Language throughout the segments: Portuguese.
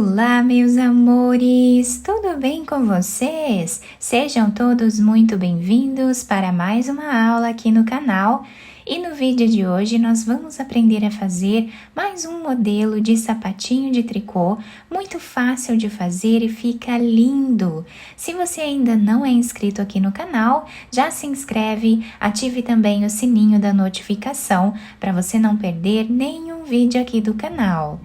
Olá, meus amores! Tudo bem com vocês? Sejam todos muito bem-vindos para mais uma aula aqui no canal. E no vídeo de hoje nós vamos aprender a fazer mais um modelo de sapatinho de tricô, muito fácil de fazer e fica lindo! Se você ainda não é inscrito aqui no canal, já se inscreve, ative também o sininho da notificação para você não perder nenhum vídeo aqui do canal.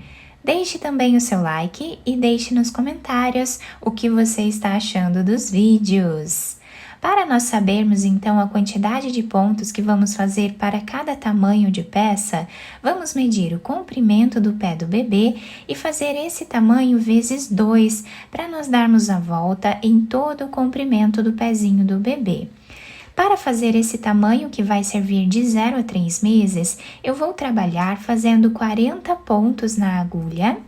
Deixe também o seu like e deixe nos comentários o que você está achando dos vídeos. Para nós sabermos então a quantidade de pontos que vamos fazer para cada tamanho de peça, vamos medir o comprimento do pé do bebê e fazer esse tamanho vezes 2 para nós darmos a volta em todo o comprimento do pezinho do bebê. Para fazer esse tamanho que vai servir de 0 a 3 meses, eu vou trabalhar fazendo 40 pontos na agulha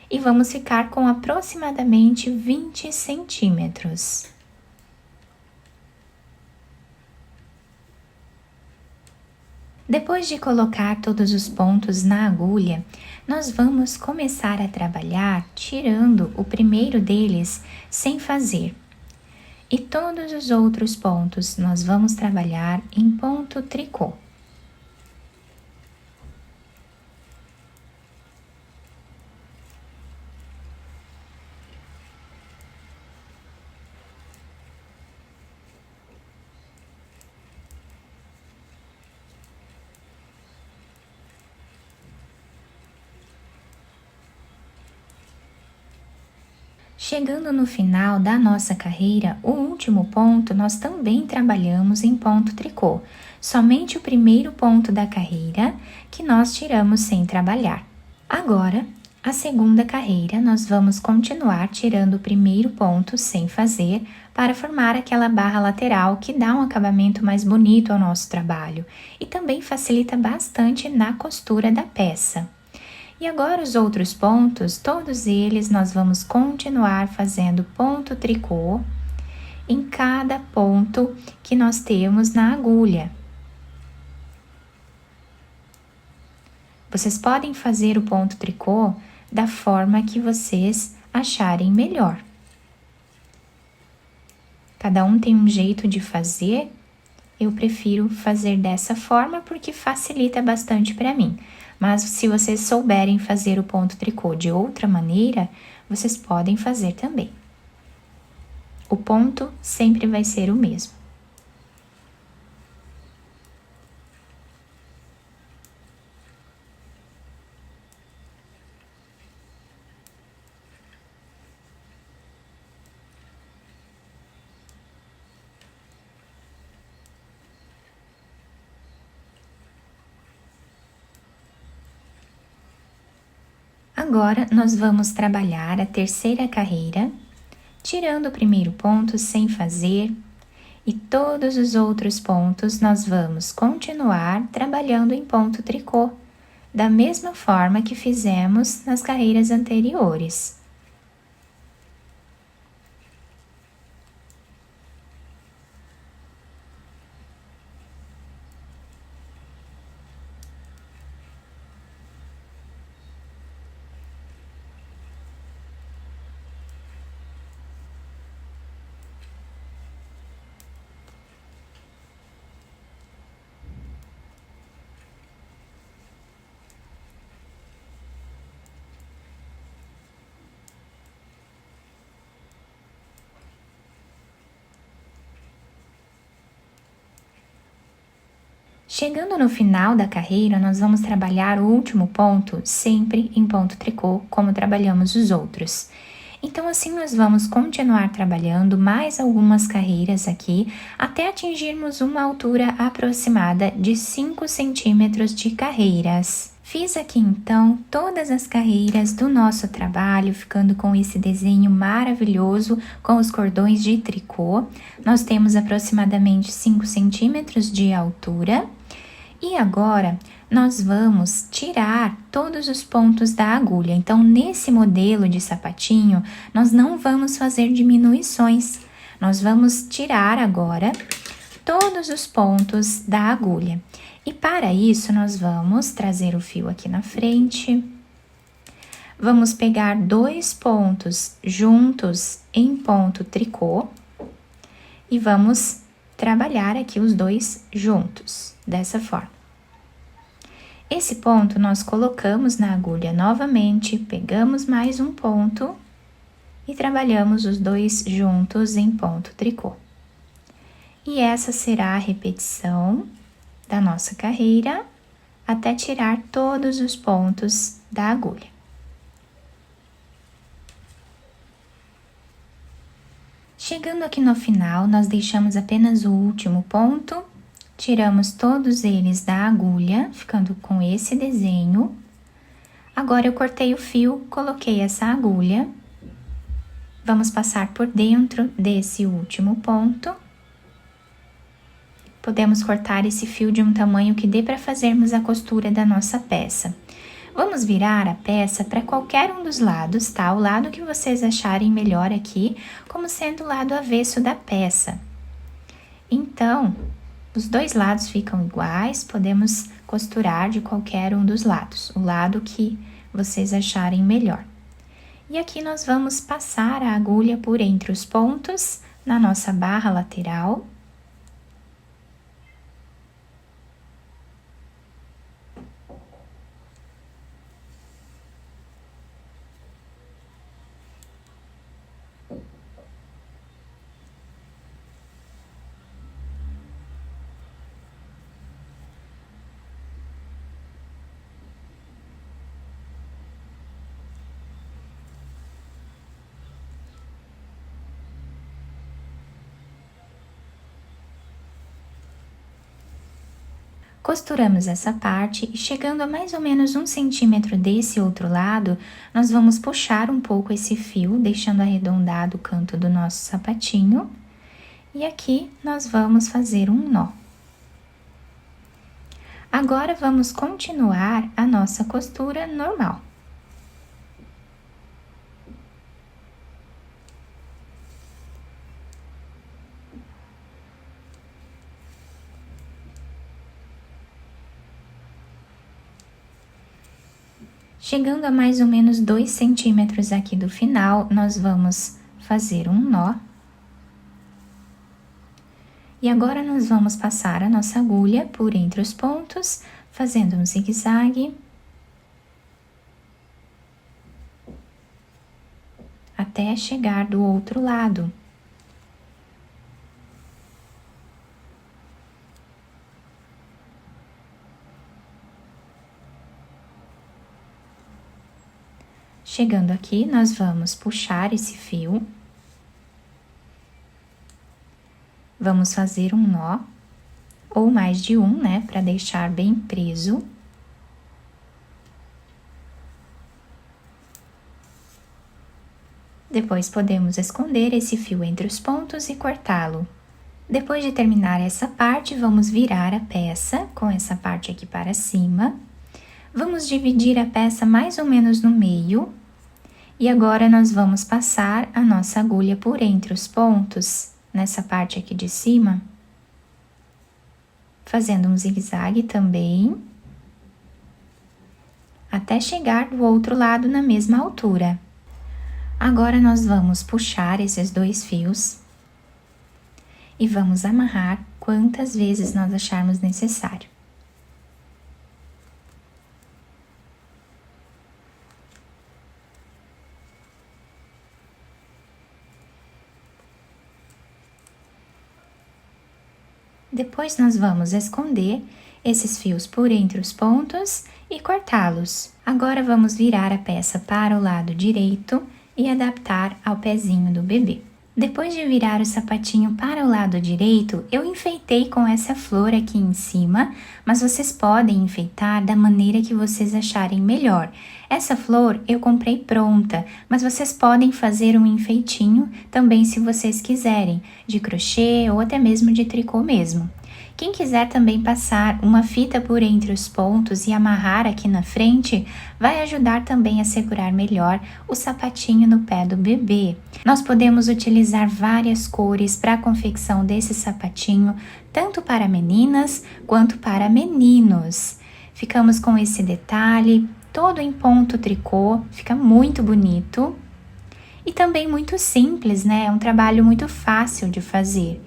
e vamos ficar com aproximadamente 20 centímetros. Depois de colocar todos os pontos na agulha, nós vamos começar a trabalhar tirando o primeiro deles sem fazer. E todos os outros pontos nós vamos trabalhar em ponto tricô. Chegando no final da nossa carreira, o último ponto nós também trabalhamos em ponto tricô, somente o primeiro ponto da carreira que nós tiramos sem trabalhar. Agora, a segunda carreira, nós vamos continuar tirando o primeiro ponto sem fazer para formar aquela barra lateral que dá um acabamento mais bonito ao nosso trabalho e também facilita bastante na costura da peça. E agora os outros pontos, todos eles nós vamos continuar fazendo ponto tricô em cada ponto que nós temos na agulha. Vocês podem fazer o ponto tricô da forma que vocês acharem melhor. Cada um tem um jeito de fazer, eu prefiro fazer dessa forma porque facilita bastante para mim. Mas se vocês souberem fazer o ponto tricô de outra maneira, vocês podem fazer também. O ponto sempre vai ser o mesmo. Agora, nós vamos trabalhar a terceira carreira, tirando o primeiro ponto sem fazer, e todos os outros pontos nós vamos continuar trabalhando em ponto tricô, da mesma forma que fizemos nas carreiras anteriores. Chegando no final da carreira, nós vamos trabalhar o último ponto sempre em ponto tricô, como trabalhamos os outros. Então, assim, nós vamos continuar trabalhando mais algumas carreiras aqui, até atingirmos uma altura aproximada de 5 centímetros de carreiras. Fiz aqui, então, todas as carreiras do nosso trabalho, ficando com esse desenho maravilhoso com os cordões de tricô. Nós temos aproximadamente 5 centímetros de altura. E agora, nós vamos tirar todos os pontos da agulha. Então, nesse modelo de sapatinho, nós não vamos fazer diminuições. Nós vamos tirar agora todos os pontos da agulha. E para isso, nós vamos trazer o fio aqui na frente. vamos pegar 2 pontos juntos em ponto tricô e vamos trabalhar aqui os 2 juntos, dessa forma. Esse ponto nós colocamos na agulha novamente, pegamos mais um ponto e trabalhamos os 2 juntos em ponto tricô. E essa será a repetição da nossa carreira até tirar todos os pontos da agulha. Chegando aqui no final, nós deixamos apenas o último ponto, tiramos todos eles da agulha, ficando com esse desenho. Agora eu cortei o fio, coloquei essa agulha. Vamos passar por dentro desse último ponto. Podemos cortar esse fio de um tamanho que dê para fazermos a costura da nossa peça. Vamos virar a peça para qualquer um dos lados, tá? O lado que vocês acharem melhor aqui, como sendo o lado avesso da peça. Então, os 2 lados ficam iguais, podemos costurar de qualquer um dos lados, o lado que vocês acharem melhor. E aqui nós vamos passar a agulha por entre os pontos, na nossa barra lateral. Costuramos essa parte e chegando a mais ou menos 1 centímetro desse outro lado, nós vamos puxar um pouco esse fio, deixando arredondado o canto do nosso sapatinho. E aqui nós vamos fazer um nó. Agora, vamos continuar a nossa costura normal. Chegando a mais ou menos 2 centímetros aqui do final, nós vamos fazer um nó. E agora, nós vamos passar a nossa agulha por entre os pontos, fazendo um zigue-zague. Até chegar do outro lado. Chegando aqui, nós vamos puxar esse fio. Vamos fazer um nó, ou mais de um, né, para deixar bem preso. Depois, podemos esconder esse fio entre os pontos e cortá-lo. Depois de terminar essa parte, vamos virar a peça com essa parte aqui para cima. Vamos dividir a peça mais ou menos no meio. E agora, nós vamos passar a nossa agulha por entre os pontos, nessa parte aqui de cima, fazendo um zigue-zague também, até chegar do outro lado na mesma altura. Agora, nós vamos puxar esses 2 fios e vamos amarrar quantas vezes nós acharmos necessário. Depois, nós vamos esconder esses fios por entre os pontos e cortá-los. Agora, vamos virar a peça para o lado direito e adaptar ao pezinho do bebê. Depois de virar o sapatinho para o lado direito, eu enfeitei com essa flor aqui em cima, mas vocês podem enfeitar da maneira que vocês acharem melhor. Essa flor eu comprei pronta, mas vocês podem fazer um enfeitinho também se vocês quiserem, de crochê ou até mesmo de tricô mesmo. Quem quiser também passar uma fita por entre os pontos e amarrar aqui na frente, vai ajudar também a segurar melhor o sapatinho no pé do bebê. Nós podemos utilizar várias cores para a confecção desse sapatinho, tanto para meninas quanto para meninos. Ficamos com esse detalhe. todo em ponto tricô, fica muito bonito. E também muito simples, né? É um trabalho muito fácil de fazer.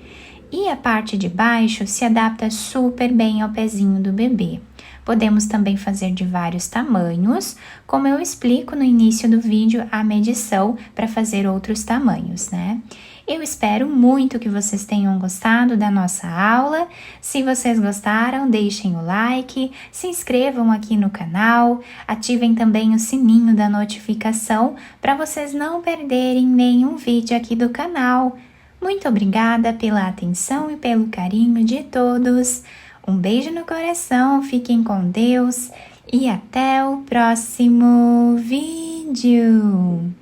E a parte de baixo se adapta super bem ao pezinho do bebê. Podemos também fazer de vários tamanhos, como eu explico no início do vídeo a medição para fazer outros tamanhos, né? Eu espero muito que vocês tenham gostado da nossa aula. Se vocês gostaram, deixem o like, se inscrevam aqui no canal, ativem também o sininho da notificação para vocês não perderem nenhum vídeo aqui do canal. Muito obrigada pela atenção e pelo carinho de todos. Um beijo no coração, fiquem com Deus e até o próximo vídeo.